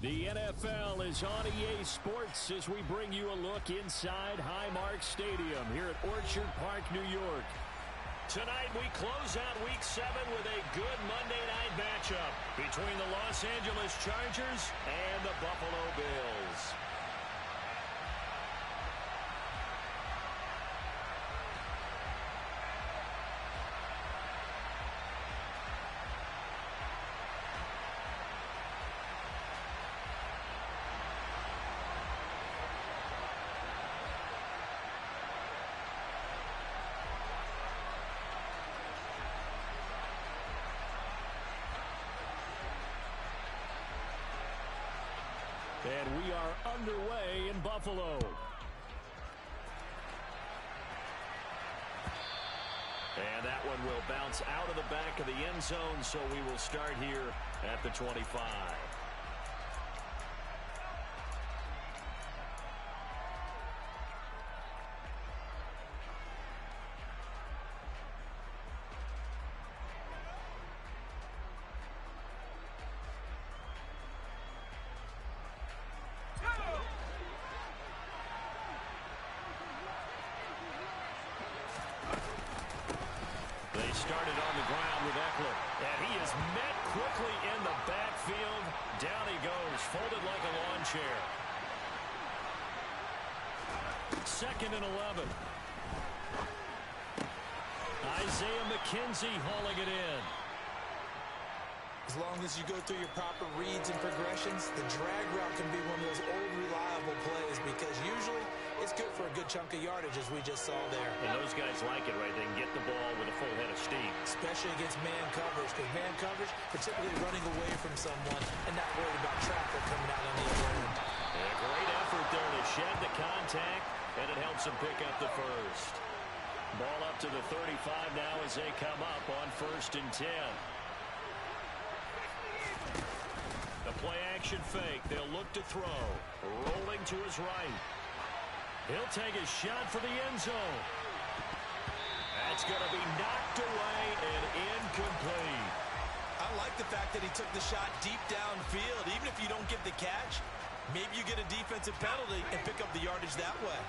The NFL is on EA Sports as we bring you a look inside Highmark Stadium here at Orchard Park, New York. Tonight we close out Week 7 with a good Monday night matchup between the Los Angeles Chargers and the Buffalo Bills. And we are underway in Buffalo. And that one will bounce out of the back of the end zone, so we will start here at the 25. Started on the ground with Eckler, and he is met quickly in the backfield. Down he goes, folded like a lawn chair. 2nd and 11. Isaiah McKenzie hauling it in. As long as you go through your proper reads and progressions, the drag route can be one of those old reliable plays because usually it's good for a good chunk of yardage, as we just saw there. And those guys like it, right? They can get the ball with a full head of steam. Especially against man coverage, because man coverage, they're typically running away from someone and not worried about traffic coming out on the other end. A great effort there to shed the contact, and it helps them pick up the first. Ball up to the 35 now as they come up on 1st and 10. The play-action fake. They'll look to throw. Rolling to his right. He'll take a shot for the end zone. That's going to be knocked away and incomplete. I like the fact that he took the shot deep downfield. Even if you don't get the catch, maybe you get a defensive penalty and pick up the yardage that way.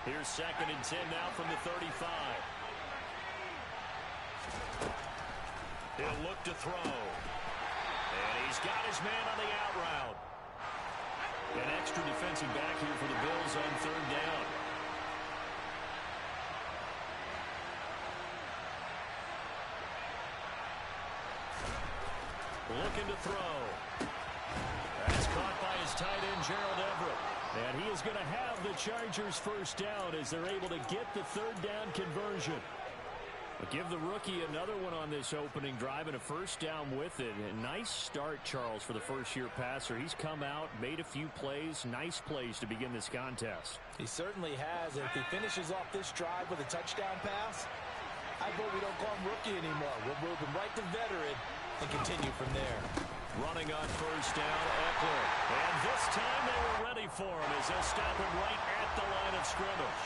Here's 2nd and 10 now from the 35. He'll look to throw. And he's got his man on the out route. An extra defensive back here for the Bills on 3rd down. Looking to throw. That's caught by his tight end, Gerald Everett. And he is going to have the Chargers 1st down as they're able to get the 3rd down conversion. But give the rookie another one on this opening drive and a 1st down with it. A nice start, Charles, for the first-year passer. He's come out, made a few plays, nice plays to begin this contest. He certainly has. And if he finishes off this drive with a touchdown pass, I vote we don't call him rookie anymore. We'll move him right to veteran and continue from there. Running on 1st down, Eckler. And this time they were ready for him as they'll stop him right at the line of scrimmage.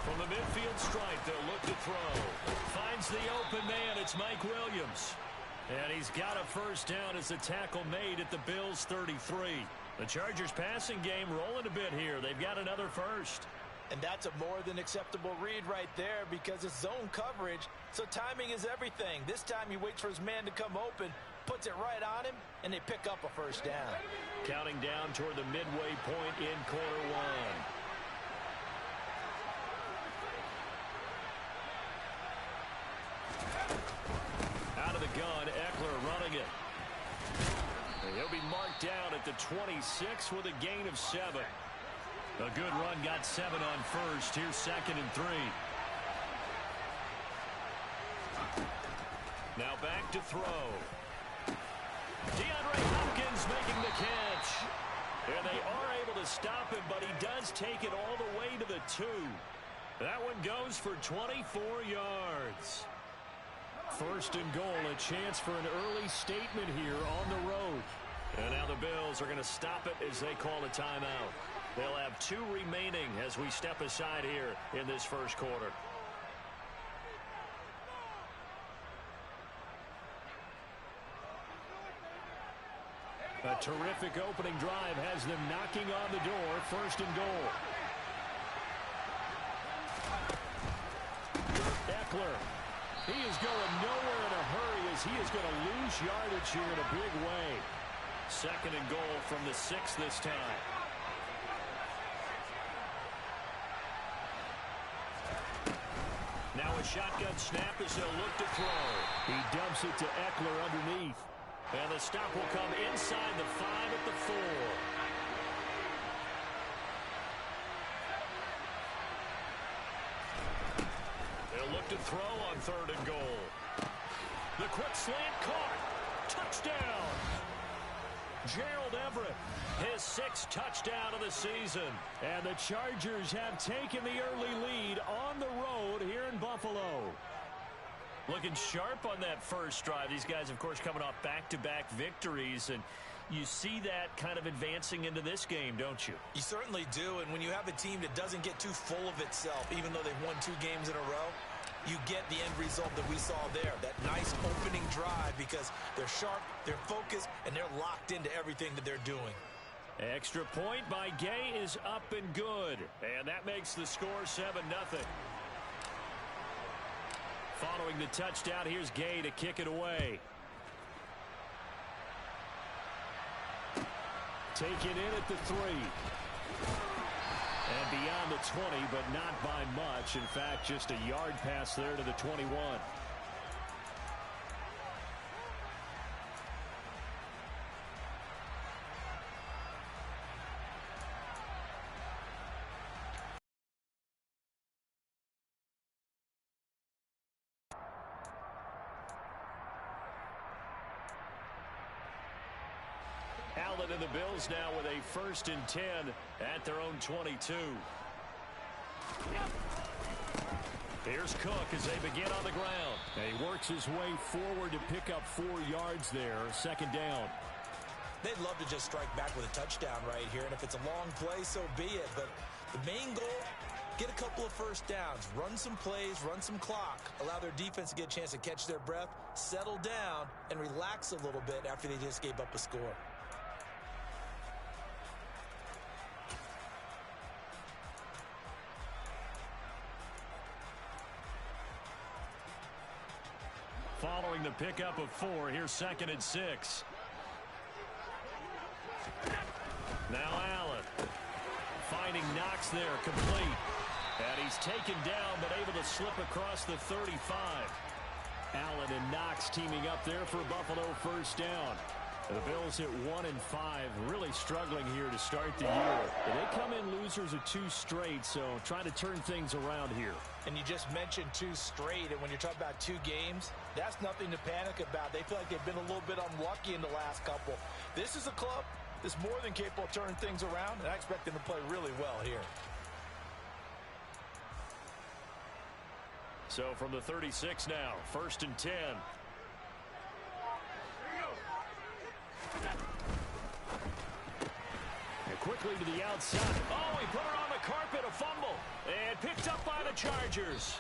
From the midfield stripe, they'll look to throw. Finds the open man. It's Mike Williams. And he's got a 1st down as the tackle made at the Bills' 33. The Chargers passing game rolling a bit here. They've got another 1st. And that's a more than acceptable read right there because it's zone coverage, so timing is everything. This time he waits for his man to come open, puts it right on him, and they pick up a 1st down. Counting down toward the midway point in quarter 1. Out of the gun, Eckler running it. And he'll be marked down at the 26 with a gain of 7. A good run, got 7 on 1st. Here's 2nd and 3. Now back to throw. DeAndre Hopkins making the catch. And they are able to stop him, but he does take it all the way to the 2. That one goes for 24 yards. 1st and goal, a chance for an early statement here on the road. And now the Bills are going to stop it as they call a timeout. They'll have 2 remaining as we step aside here in this 1st quarter. A terrific opening drive has them knocking on the door. First and goal. Eckler. He is going nowhere in a hurry as he is going to lose yardage here in a big way. Second and goal from the 6 this time. Now a shotgun snap as he'll look to throw. He dumps it to Eckler underneath. And the stop will come inside the 5 at the 4. They'll look to throw on third and goal. The quick slant caught. Touchdown. Gerald Everett, his 6th touchdown of the season. And the Chargers have taken the early lead on the road here in Buffalo. Looking sharp on that first drive. These guys, of course, coming off back-to-back victories, and you see that kind of advancing into this game, don't you? You certainly do, and when you have a team that doesn't get too full of itself, even though they've won 2 games in a row, you get the end result that we saw there, that nice opening drive, because they're sharp, they're focused, and they're locked into everything that they're doing. Extra point by Gay is up and good, and that makes the score 7-0. Following the touchdown, here's Gay to kick it away. Taken in at the 3. And beyond the 20, but not by much. In fact, just a yard pass there to the 21. Allen and the Bills now with a 1st and 10 at their own 22. Here's Cook as they begin on the ground. And he works his way forward to pick up 4 yards there. 2nd down. They'd love to just strike back with a touchdown right here, and if it's a long play, so be it. But the main goal, get a couple of first downs, run some plays, run some clock, allow their defense to get a chance to catch their breath, settle down, and relax a little bit after they just gave up a score. Following the pickup of 4, here's 2nd and 6. Now Allen. Finding Knox there, complete. And he's taken down, but able to slip across the 35. Allen and Knox teaming up there for Buffalo 1st down. The Bills at 1-5, really struggling here to start the year. They come in losers of 2 straight, so trying to turn things around here. And you just mentioned 2 straight, and when you're talking about 2 games, that's nothing to panic about. They feel like they've been a little bit unlucky in the last couple. This is a club that's more than capable of turning things around, and I expect them to play really well here. So from the 36 now, 1st and 10. And quickly to the outside. Oh, he put her on the carpet, a fumble. And picked up by the Chargers.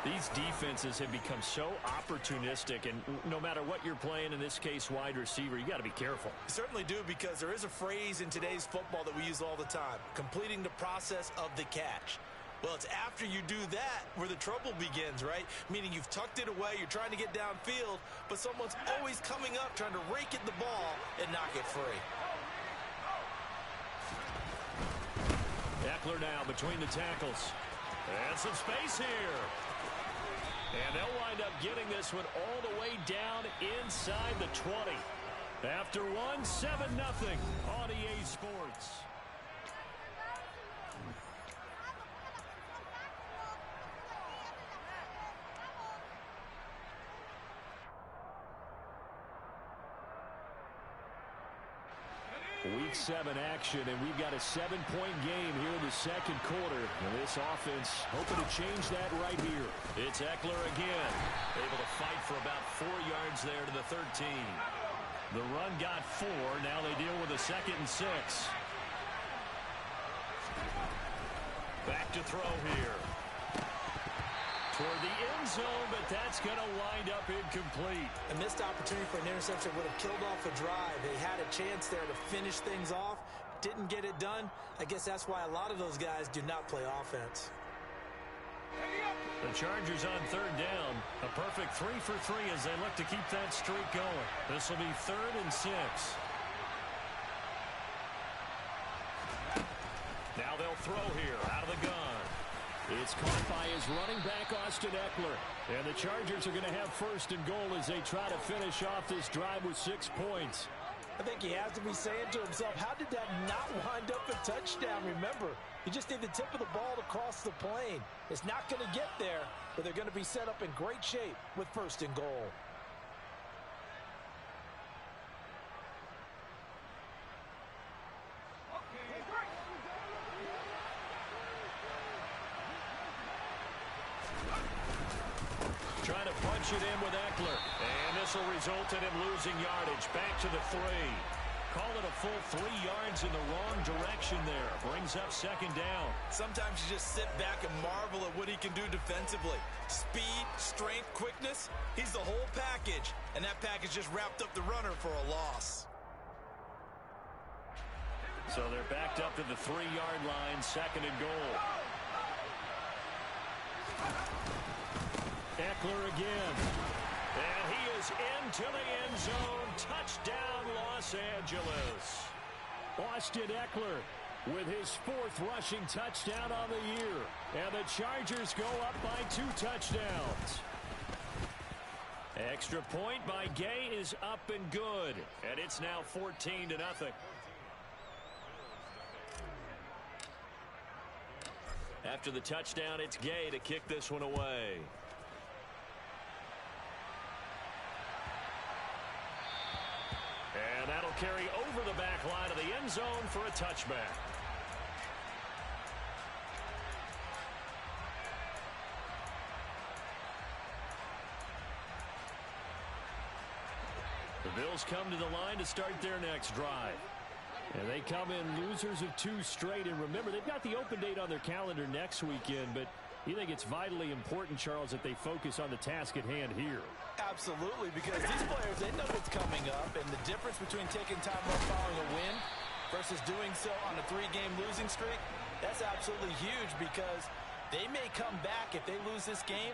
These defenses have become so opportunistic, and no matter what you're playing, in this case wide receiver, you got to be careful. You certainly do, because there is a phrase in today's football that we use all the time, completing the process of the catch. Well, it's after you do that where the trouble begins, right? Meaning you've tucked it away, you're trying to get downfield, but someone's always coming up trying to rake at the ball and knock it free. Eckler now between the tackles. And some space here. And they'll wind up getting this one all the way down inside the 20. After 7-0 on EA Sports. Week 7 action, and we've got a 7-point game here in the 2nd quarter. And this offense hoping to change that right here. It's Eckler again, able to fight for about 4 yards there to the 13. The run got 4. Now they deal with a 2nd and 6. Back to throw here. toward the end zone, but that's going to wind up incomplete. A missed opportunity for an interception would have killed off a drive. They had a chance there to finish things off, didn't get it done. I guess that's why a lot of those guys do not play offense. The Chargers on third down. A perfect 3 for 3 as they look to keep that streak going. This will be 3rd and 6. Now they'll throw here out of the gun. It's caught by his running back, Austin Ekeler. And the Chargers are going to have 1st and goal as they try to finish off this drive with 6 points. I think he has to be saying to himself, how did that not wind up a touchdown? Remember, you just need the tip of the ball to cross the plane. It's not going to get there, but they're going to be set up in great shape with 1st and goal. Trying to punch it in with Ekeler. And this will result in him losing yardage. Back to the 3. Call it a full 3 yards in the wrong direction there. Brings up 2nd down. Sometimes you just sit back and marvel at what he can do defensively. Speed, strength, quickness. He's the whole package. And that package just wrapped up the runner for a loss. So they're backed up to the 3-yard line. 2nd and goal. Ekeler again. And he is into the end zone. Touchdown, Los Angeles. Austin Ekeler with his 4th rushing touchdown on the year. And the Chargers go up by 2 touchdowns. Extra point by Gay is up and good. And it's now 14-0. After the touchdown, it's Gay to kick this one away. And that'll carry over the back line of the end zone for a touchback. The Bills come to the line to start their next drive. And they come in losers of 2 straight. And remember, they've got the open date on their calendar next weekend, but you think it's vitally important, Charles, that they focus on the task at hand here? Absolutely, because these players, they know what's coming up, and the difference between taking time off following a win versus doing so on a 3-game losing streak, that's absolutely huge because they may come back if they lose this game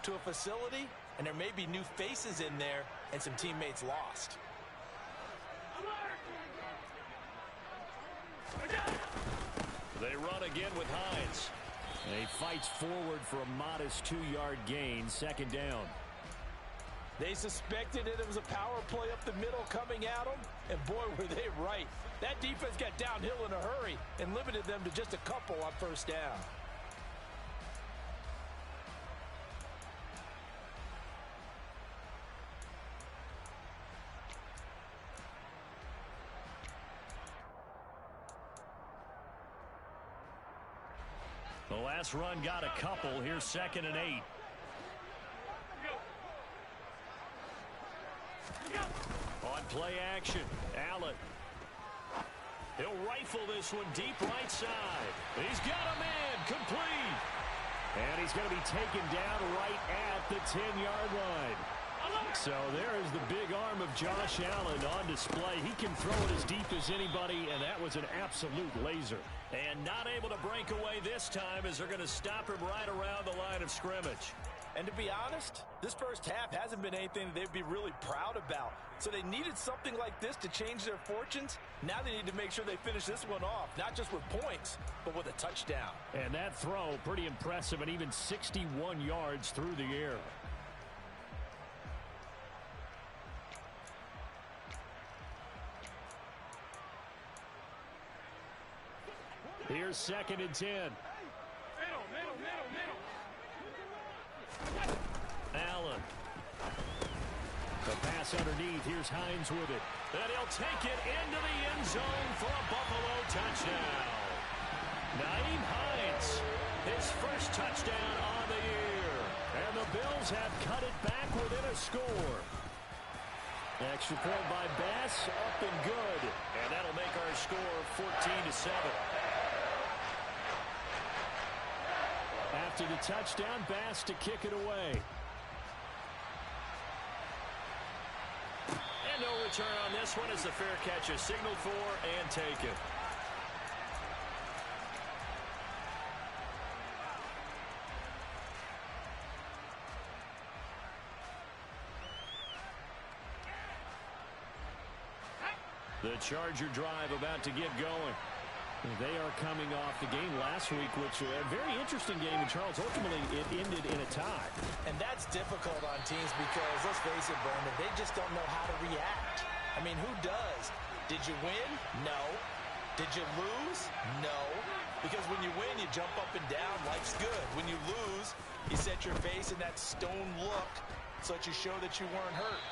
to a facility, and there may be new faces in there and some teammates lost. They run again with Hines. And he fights forward for a modest 2-yard gain, 2nd down. They suspected it was a power play up the middle coming at them, and boy, were they right. That defense got downhill in a hurry and limited them to just a couple on 1st down. The last run got a couple. Here's 2nd and 8. On play action, Allen. He'll rifle this one deep right side. He's got a man, complete. And he's going to be taken down right at the 10-yard line. So there is the big arm of Josh Allen on display. He can throw it as deep as anybody, and that was an absolute laser. And not able to break away this time as they're going to stop him right around the line of scrimmage. And to be honest, this first half hasn't been anything that they'd be really proud about. So they needed something like this to change their fortunes. Now they need to make sure they finish this one off, not just with points, but with a touchdown. And that throw, pretty impressive, and even 61 yards through the air. Here's 2nd and 10. Allen. The pass underneath. Here's Hines with it. And he'll take it into the end zone for a Buffalo touchdown. Nyheim Hines, his first touchdown on the year. And the Bills have cut it back within a score. Extra point by Bass, up and good. And that'll make our score 14-7. to the touchdown. Bass to kick it away. And no return on this one as the fair catch is signaled for and taken. The Charger drive about to get going. They are coming off the game last week, which was a very interesting game in Charles. Ultimately, it ended in a tie. And that's difficult on teams because, let's face it, Bowman, they just don't know how to react. I mean, who does? Did you win? No. Did you lose? No. Because when you win, you jump up and down. Life's good. When you lose, you set your face in that stone look so that you show that you weren't hurt.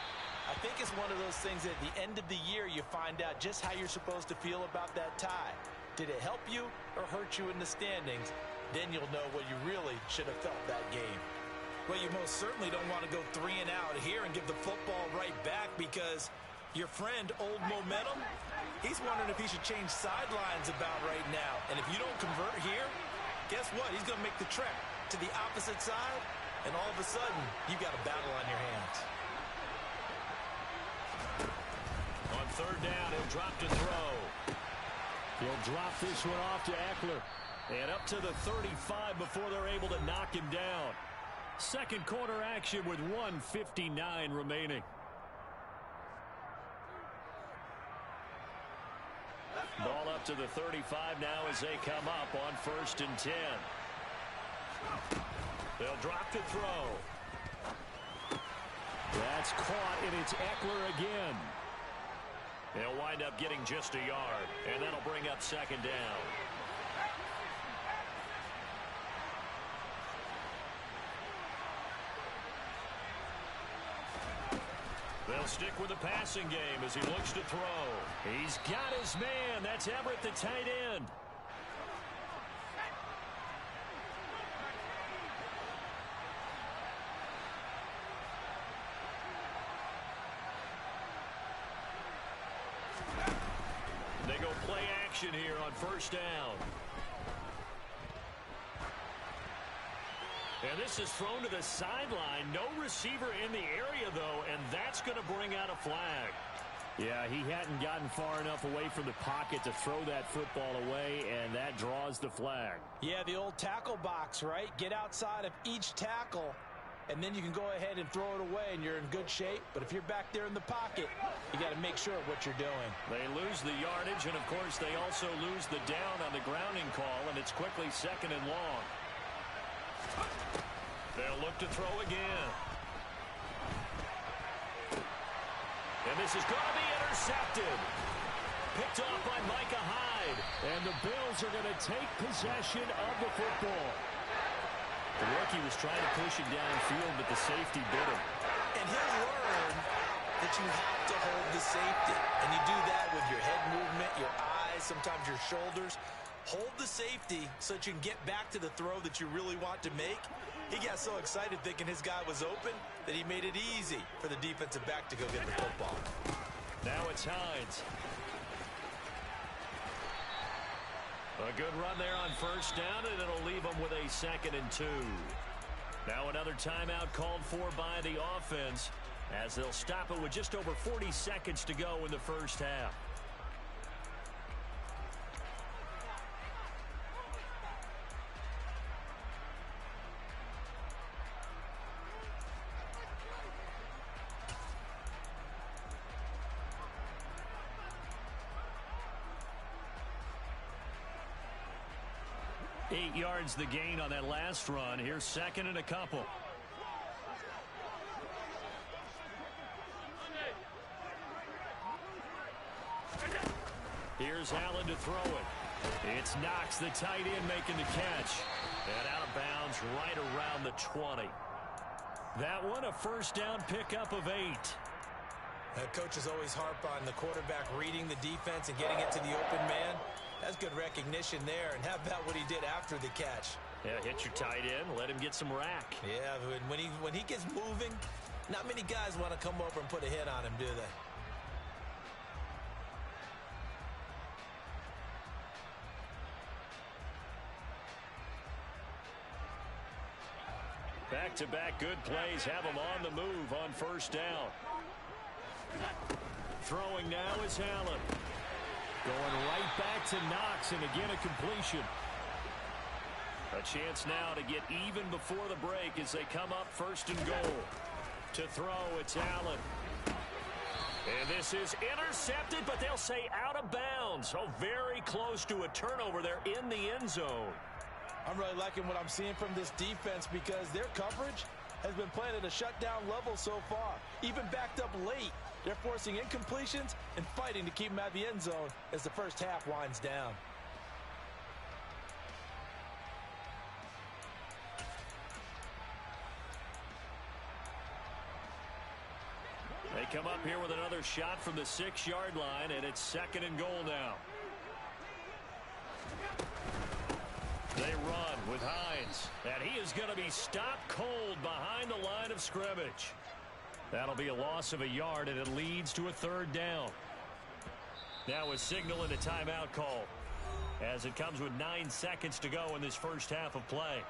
I think it's one of those things that at the end of the year you find out just how you're supposed to feel about that tie. Did it help you or hurt you in the standings? Then you'll know what you really should have felt that game. Well, you most certainly don't want to go 3 and out here and give the football right back because your friend, Old Momentum, he's wondering if he should change sidelines about right now. And if you don't convert here, guess what? He's going to make the trek to the opposite side, and all of a sudden, you've got a battle on your hands. On third down, he'll drop to throw. He'll drop this one off to Eckler. And up to the 35 before they're able to knock him down. Second quarter action with 1:59 remaining. Ball up to the 35 now as they come up on 1st and 10. They'll drop to throw. That's caught, and it's Eckler again. They'll wind up getting just a yard, and that'll bring up 2nd down. They'll stick with the passing game as he looks to throw. He's got his man. That's Everett, the tight end. They go play action here on 1st down. And this is thrown to the sideline. No receiver in the area, though, and that's going to bring out a flag. Yeah, he hadn't gotten far enough away from the pocket to throw that football away, and that draws the flag. Yeah, the old tackle box, right? Get outside of each tackle, and then you can go ahead and throw it away, and you're in good shape. But if you're back there in the pocket, you got to make sure of what you're doing. They lose the yardage, and, of course, they also lose the down on the grounding call, and it's quickly 2nd and long. They'll look to throw again. And this is going to be intercepted. Picked off by Micah Hyde. And the Bills are going to take possession of the football. The rookie was trying to push it downfield, but the safety bit him. And he'll learn that you have to hold the safety. And you do that with your head movement, your eyes, sometimes your shoulders. Hold the safety so that you can get back to the throw that you really want to make. He got so excited thinking his guy was open that he made it easy for the defensive back to go get the football. Now it's Hines. A good run there on 1st down, and it'll leave them with a 2nd and 2. Now another timeout called for by the offense as they'll stop it with just over 40 seconds to go in the 1st half. Eight yards the gain on that last run. Here's 2nd and a couple. Here's Allen to throw it. It's Knox, the tight end, making the catch. And out of bounds right around the 20. That one a 1st down pickup of 8. Coaches always harp on the quarterback reading the defense and getting it to the open man. That's good recognition there. And how about what he did after the catch? Yeah, hit your tight end, let him get some rack. Yeah, when he gets moving, not many guys want to come over and put a hit on him, do they? Back-to-back good plays have them on the move on first down. Throwing now is Allen. Going right back to Knox, and again a completion. A chance now to get even before the break as they come up first and goal. To throw, it's Allen. And this is intercepted, but they'll say out of bounds. So very close to a turnover there in the end zone. I'm really liking what I'm seeing from this defense because their coverage has been playing at a shutdown level so far. Even backed up late, they're forcing incompletions and fighting to keep them at the end zone as the first half winds down. They come up here with another shot from the 6-yard line, and it's second and goal now. They run with Hines, and he is going to be stopped cold behind the line of scrimmage. That'll be a loss of a yard, and it leads to a third down. Now a signal and a timeout call as it comes with 9 seconds to go in this first half of play.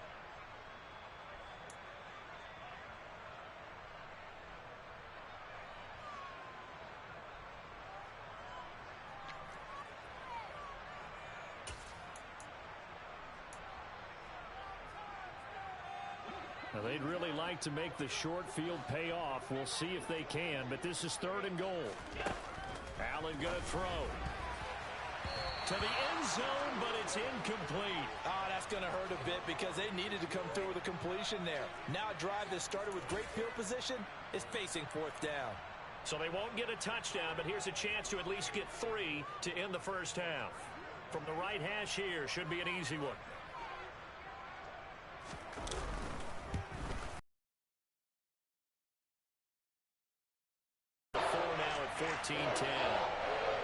Now they'd really like to make the short field pay off. We'll see if they can, but this is third and goal. Allen going to throw to the end zone, but it's incomplete. Oh, that's going to hurt a bit because they needed to come through with a completion there. Now a drive that started with great field position is facing fourth down. So they won't get a touchdown, but here's a chance to at least get 3 to end the first half. From the right hash here, should be an easy one. Now at 14-10.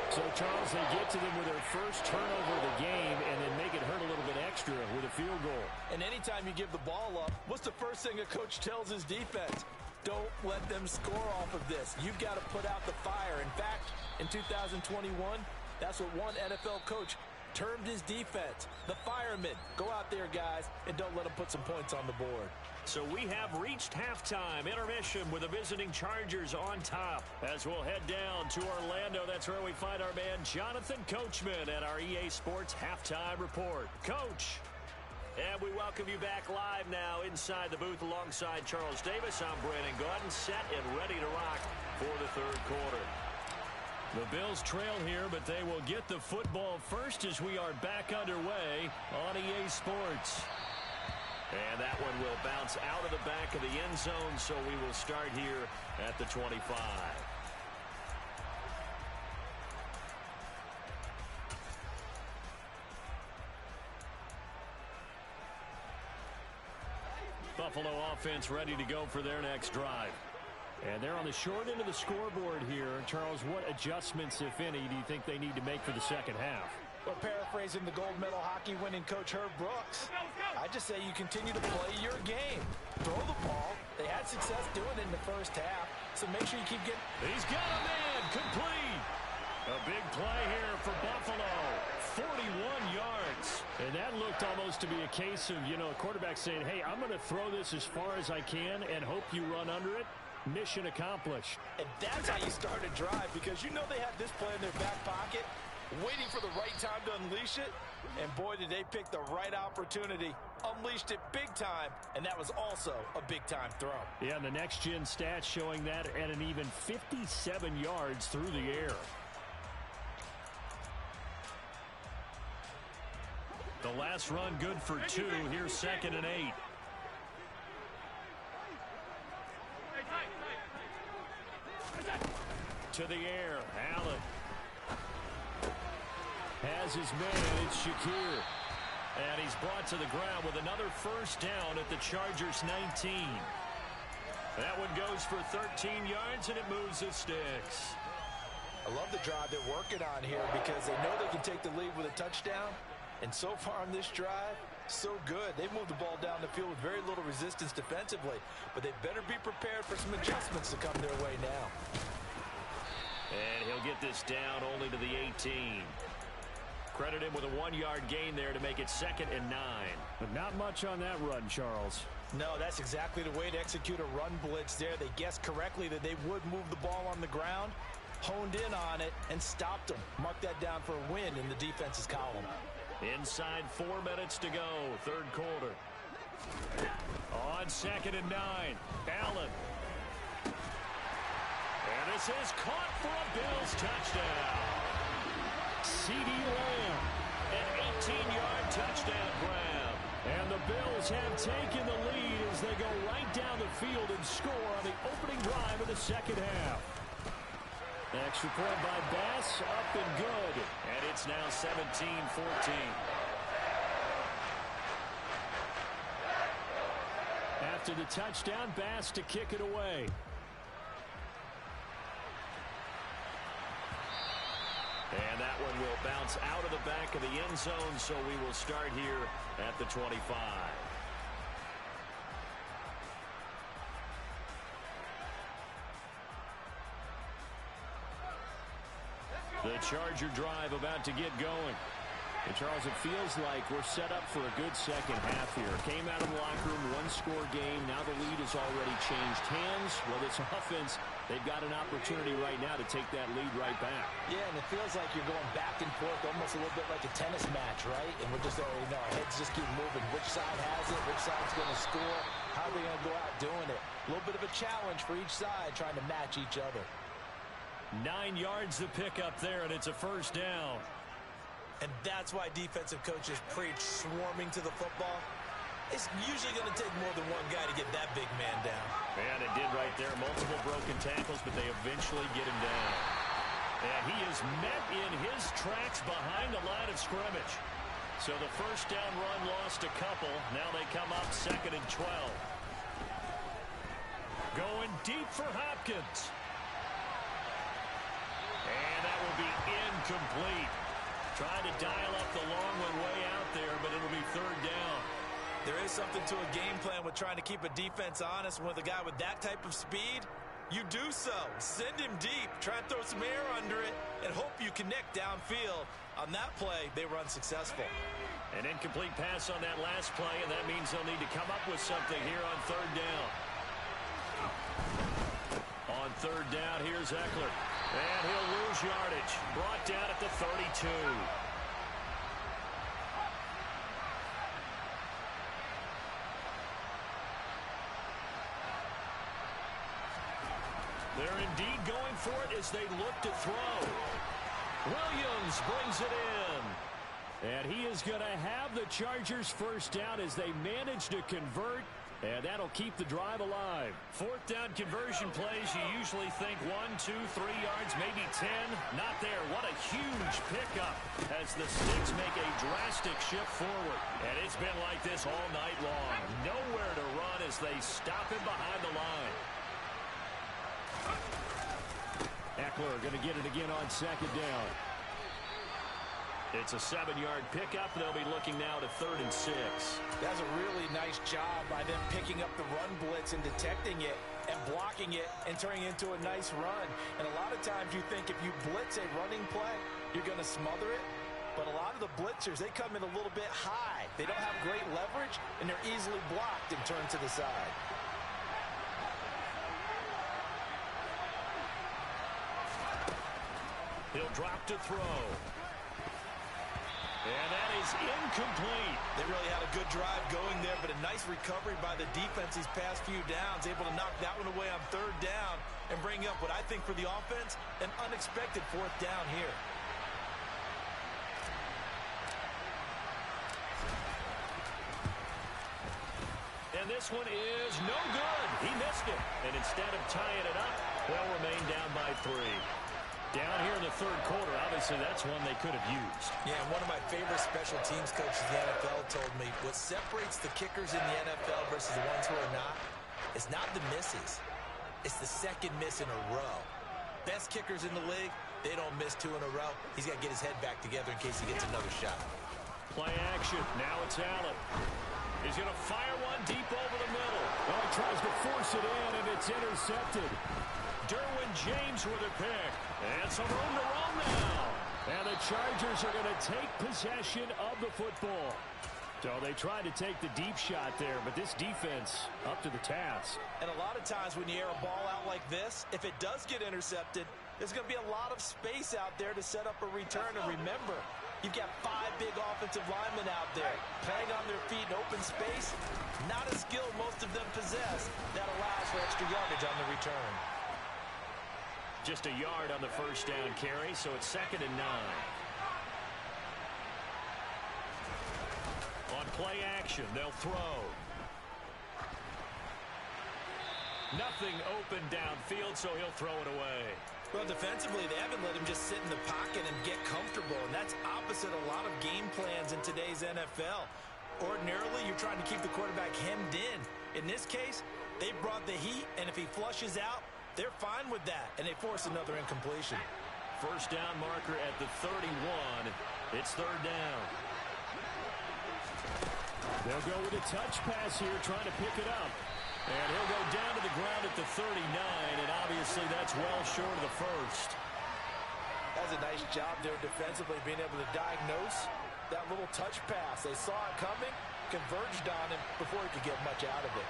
So, Charles, they get to them with their first turnover of the game and then make it hurt a little bit extra with a field goal. And anytime you give the ball up, what's the first thing a coach tells his defense? Don't let them score off of this. You've got to put out the fire. In fact, in 2021, that's what one NFL coach termed his defense. The firemen. Go out there, guys, and don't let them put some points on the board. So we have reached halftime intermission with the visiting Chargers on top. As we'll head down to Orlando, that's where we find our man Jonathan Coachman at our EA Sports Halftime Report. Coach. And we welcome you back live now inside the booth alongside Charles Davis. I'm Brandon Gaudin, set and ready to rock for the third quarter. The Bills trail here, but they will get the football first as we are back underway on EA Sports. And that one will bounce out of the back of the end zone, so we will start here at the 25. Buffalo offense ready to go for their next drive. And they're on the short end of the scoreboard here. Charles, what adjustments, if any, do you think they need to make for the second half? Well, paraphrasing the gold medal hockey winning coach Herb Brooks, I just say you continue to play your game. Throw the ball. They had success doing it in the first half, so make sure you keep getting... He's got a man complete. A big play here for Buffalo. 41 yards. And that looked almost to be a case of, you know, a quarterback saying, hey, I'm going to throw this as far as I can and hope you run under it. Mission accomplished. And that's how you start a drive, because you know they have this play in their back pocket, waiting for the right time to unleash it. And boy, did they pick the right opportunity. Unleashed it big time, and that was also a big-time throw. Yeah, and the next-gen stats showing that at an even 57 yards through the air. The last run good for 2. Here's 2nd and 8. To the air, Allen has his man, it's Shakir. And he's brought to the ground with another first down at the Chargers 19. That one goes for 13 yards, and it moves the sticks. I love the drive they're working on here because they know they can take the lead with a touchdown. And so far on this drive, so good. They've moved the ball down the field with very little resistance defensively. But they better be prepared for some adjustments to come their way now. And he'll get this down only to the 18. Credit him with a 1-yard gain there to make it 2nd and 9. But not much on that run, Charles. No, that's exactly the way to execute a run blitz there. They guessed correctly that they would move the ball on the ground, honed in on it, and stopped them. Mark that down for a win in the defense's column. Inside 4 minutes to go, third quarter. On 2nd and 9, Allen. And this is caught for a Bills touchdown. CeeDee Lamb, an 18-yard touchdown grab. And the Bills have taken the lead as they go right down the field and score on the opening drive of the second half. Extra point by Bass, up and good. And it's now 17-14. After the touchdown, Bass to kick it away. And that one will bounce out of the back of the end zone, so we will start here at the 25. The Charger drive about to get going. And Charles, it feels like we're set up for a good second half here. Came out of the locker room, one-score game. Now the lead has already changed hands. Whether it's offense, they've got an opportunity right now to take that lead right back. Yeah, and it feels like you're going back and forth, almost a little bit like a tennis match, right? And we're just, our heads just keep moving. Which side has it? Which side's going to score? How are they going to go out doing it? A little bit of a challenge for each side, trying to match each other. 9 yards to pick up there, and it's a first down. And that's why defensive coaches preach swarming to the football. It's usually going to take more than one guy to get that big man down. And it did right there. Multiple broken tackles, but they eventually get him down. And he is met in his tracks behind the line of scrimmage. So the first down run lost a couple. Now they come up 2nd and 12. Going deep for Hopkins. And that will be incomplete. Trying to dial up the long one way out there, but it'll be third down. There is something to a game plan with trying to keep a defense honest. With a guy with that type of speed, you do so. Send him deep. Try and throw some air under it and hope you connect downfield. On that play, they were unsuccessful. An incomplete pass on that last play, and that means they'll need to come up with something here on third down. On third down, here's Eckler. And he'll lose yardage. Brought down at the 32. They're indeed going for it as they look to throw. Williams brings it in. And he is going to have the Chargers first down as they manage to convert. And that'll keep the drive alive. Fourth down conversion plays, you usually think 1, 2, 3 yards, maybe 10. Not there. What a huge pickup as the Sticks make a drastic shift forward. And it's been like this all night long. Nowhere to run as they stop him behind the line. Eckler going to get it again on second down. It's a 7-yard pickup. They'll be looking now to 3rd and 6. That's a really nice job by them picking up the run blitz and detecting it and blocking it and turning it into a nice run. And a lot of times you think if you blitz a running play, you're going to smother it. But a lot of the blitzers, they come in a little bit high. They don't have great leverage, and they're easily blocked and turned to the side. He'll drop to throw. And that is incomplete. They really had a good drive going there, but a nice recovery by the defense these past few downs, able to knock that one away on third down and bring up what I think for the offense, an unexpected fourth down here. And this one is no good. He missed it. And instead of tying it up, they'll remain down by 3. Down here in the third quarter, obviously that's one they could have used. Yeah, and one of my favorite special teams coaches in the NFL told me what separates the kickers in the NFL versus the ones who are not is not the misses. It's the second miss in a row. Best kickers in the league, they don't miss 2 in a row. He's got to get his head back together in case he gets another shot. Play action. Now it's Allen. He's going to fire one deep over the middle. Oh, he tries to force it in, and it's intercepted. Derwin James with a pick. And some room to run now. And the Chargers are going to take possession of the football. So they tried to take the deep shot there, but this defense up to the task. And a lot of times when you air a ball out like this, if it does get intercepted, there's going to be a lot of space out there to set up a return. And remember, you've got 5 big offensive linemen out there playing on their feet in open space. Not a skill most of them possess. That allows for extra yardage on the return. Just a yard on the first down carry, so it's 2nd and 9. On play action, they'll throw. Nothing open downfield, so he'll throw it away. Well, defensively, they haven't let him just sit in the pocket and get comfortable, and that's opposite a lot of game plans in today's NFL. Ordinarily, you're trying to keep the quarterback hemmed in. In this case, they brought the heat, and if he flushes out, they're fine with that, and they force another incompletion. First down marker at the 31. It's 3rd down. They'll go with a touch pass here, trying to pick it up. And he'll go down to the ground at the 39, and obviously that's well short of the first. That's a nice job there defensively, being able to diagnose that little touch pass. They saw it coming, converged on him before he could get much out of it.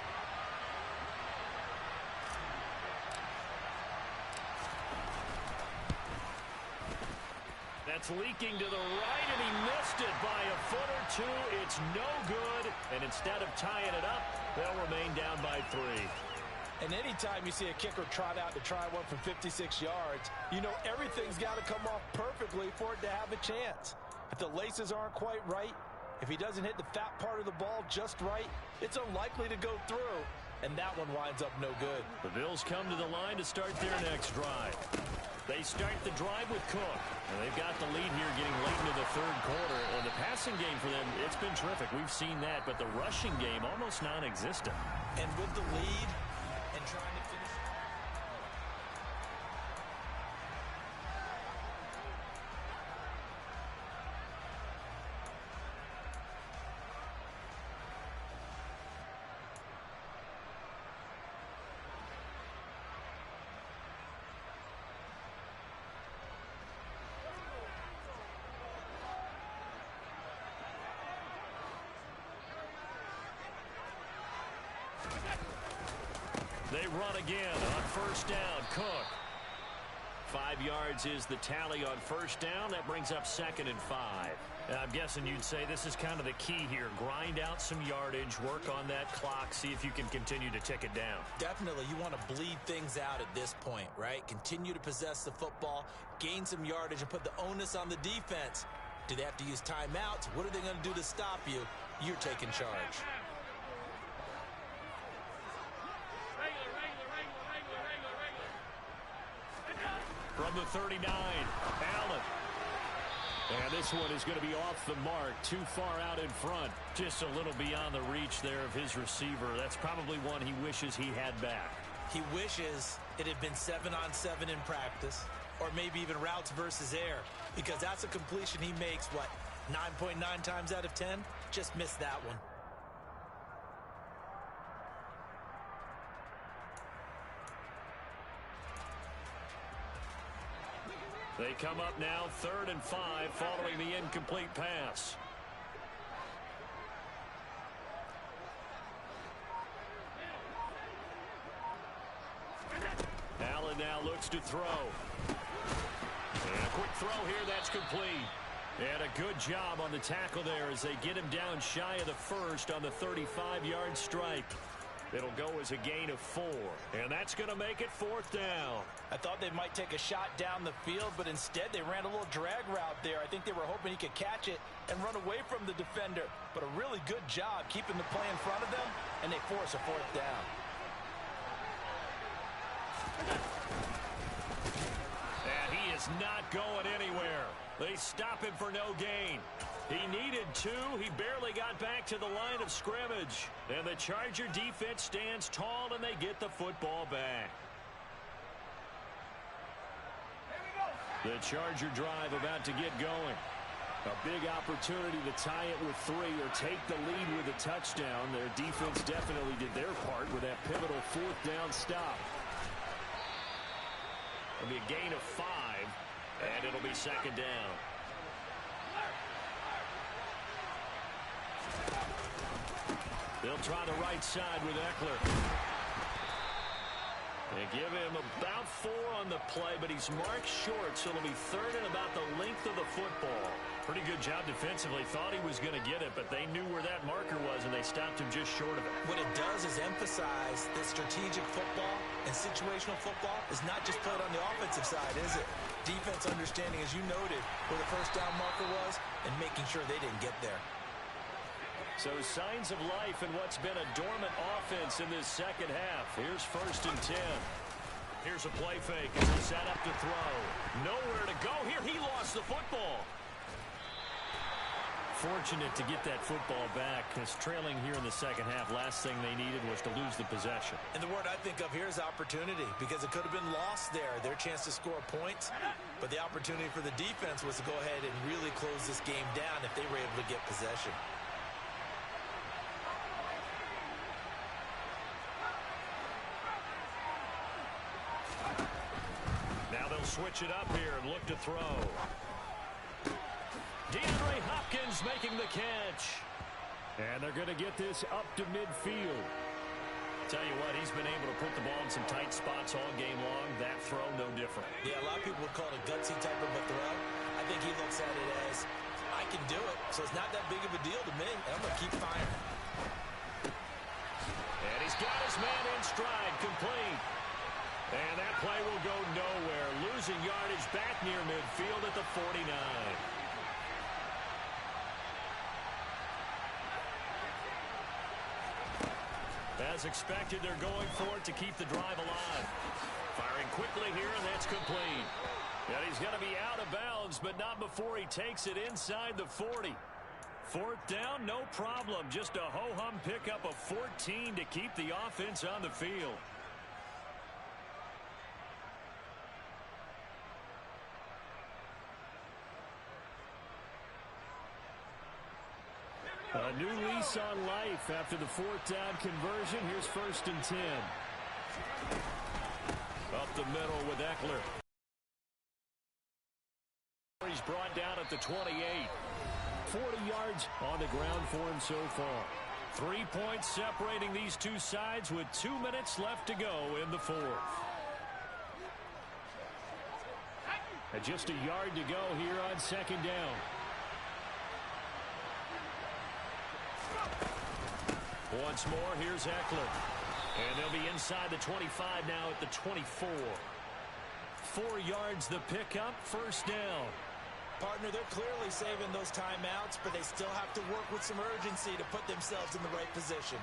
That's leaking to the right, and he missed it by a foot or two. It's no good, and instead of tying it up, they'll remain down by 3. And anytime you see a kicker trot out to try one from 56 yards, you know everything's got to come off perfectly for it to have a chance. If the laces aren't quite right, if he doesn't hit the fat part of the ball just right, it's unlikely to go through, and that one winds up no good. The Bills come to the line to start their next drive. They start the drive with Cook, and they've got the lead here getting late into the 3rd quarter. And the passing game for them, it's been terrific. We've seen that, but the rushing game almost non-existent. And with the lead and trying to finish. They run again on first down. Cook. 5 yards is the tally on first down. That brings up 2nd and 5. And I'm guessing you'd say this is kind of the key here. Grind out some yardage, work on that clock, see if you can continue to tick it down. Definitely, you want to bleed things out at this point, right? Continue to possess the football, gain some yardage, and put the onus on the defense. Do they have to use timeouts? What are they going to do to stop you? You're taking charge. From the 39, Allen. And this one is going to be off the mark, too far out in front. Just a little beyond the reach there of his receiver. That's probably one he wishes he had back. He wishes it had been 7-on-7 in practice, or maybe even routes versus air, because that's a completion he makes, what, 9.9 times out of 10? Just missed that one. They come up now 3rd and 5 following the incomplete pass. Allen now looks to throw. And a quick throw here, that's complete. And a good job on the tackle there as they get him down shy of the first on the 35-yard strike. It'll go as a gain of 4, and that's going to make it 4th down. I thought they might take a shot down the field, but instead they ran a little drag route there. I think they were hoping he could catch it and run away from the defender, but a really good job keeping the play in front of them, and they force a 4th down. And he is not going anywhere. They stop him for no gain. He needed 2. He barely got back to the line of scrimmage. And the Charger defense stands tall, and they get the football back. The Charger drive about to get going. A big opportunity to tie it with 3 or take the lead with a touchdown. Their defense definitely did their part with that pivotal 4th down stop. It'll be a gain of 5, and it'll be 2nd down. They'll try the right side with Eckler. They give him about 4 on the play, but he's marked short, so it'll be third and about the length of the football. Pretty good job defensively. Thought he was going to get it, but they knew where that marker was, and they stopped him just short of it. What it does is emphasize that strategic football and situational football is not just played on the offensive side, is it? Defense understanding, as you noted, where the first down marker was and making sure they didn't get there. So signs of life in what's been a dormant offense in this second half. Here's 1st and 10. Here's a play fake as he set up to throw. Nowhere to go here. He lost the football. Fortunate to get that football back, because trailing here in the second half, last thing they needed was to lose the possession. And the word I think of here is opportunity, because it could have been lost there, their chance to score points. But the opportunity for the defense was to go ahead and really close this game down if they were able to get possession. Now they'll switch it up here and look to throw. DeAndre Hopkins making the catch. And they're going to get this up to midfield. Tell you what, he's been able to put the ball in some tight spots all game long. That throw, no different. Yeah, a lot of people would call it a gutsy type of a throw. I think he looks at it as, I can do it, so it's not that big of a deal to me. I'm going to keep firing. And he's got his man in stride, complete. And that play will go nowhere. Losing yardage back near midfield at the 49. As expected, they're going for it to keep the drive alive. Firing quickly here, and that's complete. And he's going to be out of bounds, but not before he takes it inside the 40. 4th down, no problem. Just a ho-hum pickup of 14 to keep the offense on the field. A new lease on life after the 4th down conversion. Here's 1st and 10. Up the middle with Eckler. He's brought down at the 28. 40 yards on the ground for him so far. 3 points separating these two sides with 2 minutes left to go in the 4th. And just a yard to go here on 2nd down. Once more, here's Eckler. And they'll be inside the 25 now at the 24. 4 yards the pickup, 1st down. Partner, they're clearly saving those timeouts, but they still have to work with some urgency to put themselves in the right position.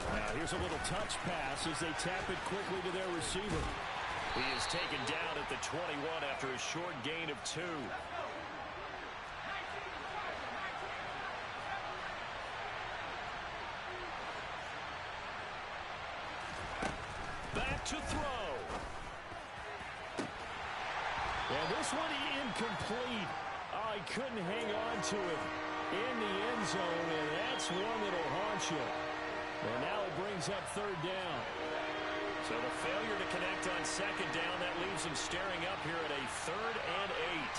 Now here's a little touch pass as they tap it quickly to their receiver. He is taken down at the 21 after a short gain of 2. Back to throw. And this one incomplete. Oh, he couldn't hang on to it in the end zone, and that's one that'll haunt you. And now it brings up 3rd down. So the failure to connect on 2nd down, that leaves him staring up here at a 3rd and 8.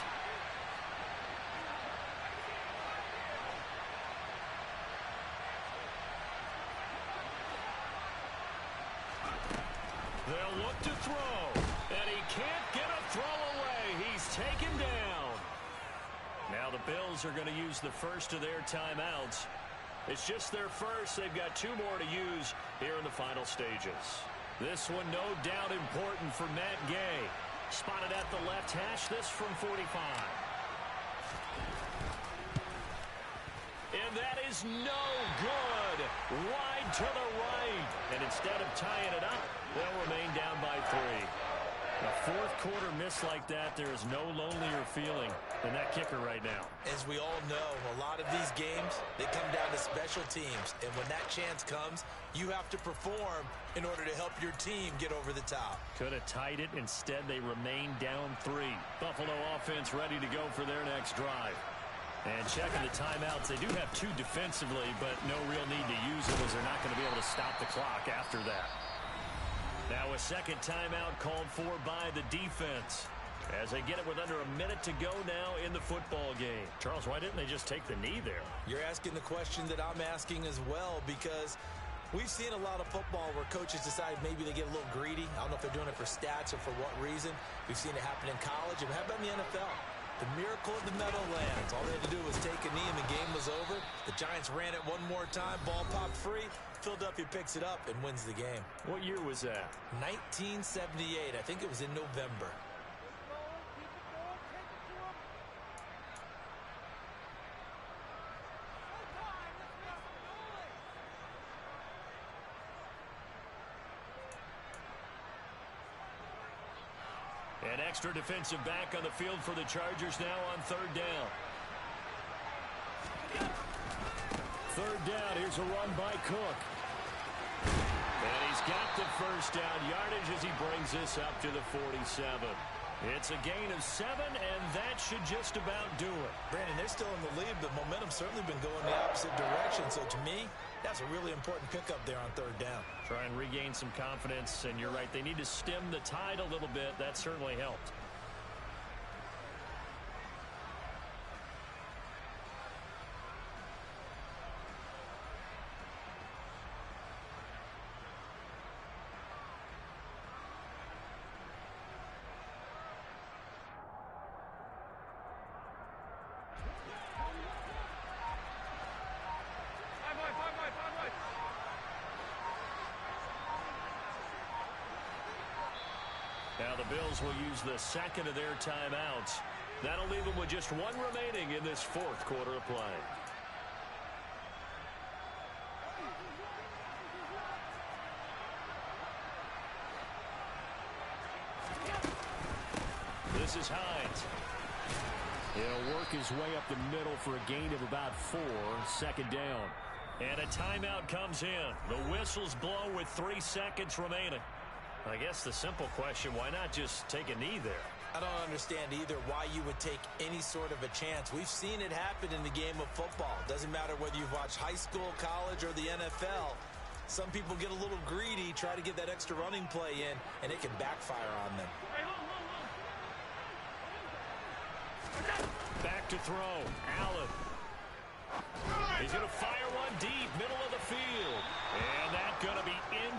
They'll look to throw, and he can't get a throw away. He's taken down. Now the Bills are going to use the first of their timeouts. It's just their first. They've got 2 more to use here in the final stages. This one no doubt important for Matt Gay. Spotted at the left hash, this from 45. And that is no good. Wide to the right. And instead of tying it up, they'll remain down by 3. A 4th quarter miss like that, there is no lonelier feeling than that kicker right now. As we all know, a lot of these games, they come down to special teams. And when that chance comes, you have to perform in order to help your team get over the top. Could have tied it. Instead, they remain down 3. Buffalo offense ready to go for their next drive. And checking the timeouts, they do have 2 defensively, but no real need to use them as they're not going to be able to stop the clock after that. Now a second timeout called for by the defense as they get it with under a minute to go now in the football game. Charles, why didn't they just take the knee there? You're asking the question that I'm asking as well, because we've seen a lot of football where coaches decide maybe they get a little greedy. I don't know if they're doing it for stats or for what reason. We've seen it happen in college. And how about in the NFL? The miracle of the Meadowlands. All they had to do was take a knee and the game was over. The Giants ran it one more time. Ball popped free. Philadelphia picks it up and wins the game. What year was that? 1978. I think it was in November. An extra defensive back on the field for the Chargers now on third down. Third down, here's a run by Cook. And he's got the first down yardage as he brings this up to the 47. It's a gain of 7, and that should just about do it. Brandon, they're still in the lead, but momentum's certainly been going the opposite direction. So to me, that's a really important pickup there on third down. Try and regain some confidence, and you're right, they need to stem the tide a little bit. That certainly helped. Now the Bills will use the second of their timeouts. That'll leave them with just one remaining in this fourth quarter of play. This is Hines. He'll work his way up the middle for a gain of about 4, second down. And a timeout comes in. The whistles blow with 3 seconds remaining. I guess the simple question, why not just take a knee there? I don't understand either why you would take any sort of a chance. We've seen it happen in the game of football. Doesn't matter whether you've watched high school, college, or the NFL. Some people get a little greedy, try to get that extra running play in, and it can backfire on them. Back to throw. Allen. He's going to fire one deep, middle of the field. And that's going to be in.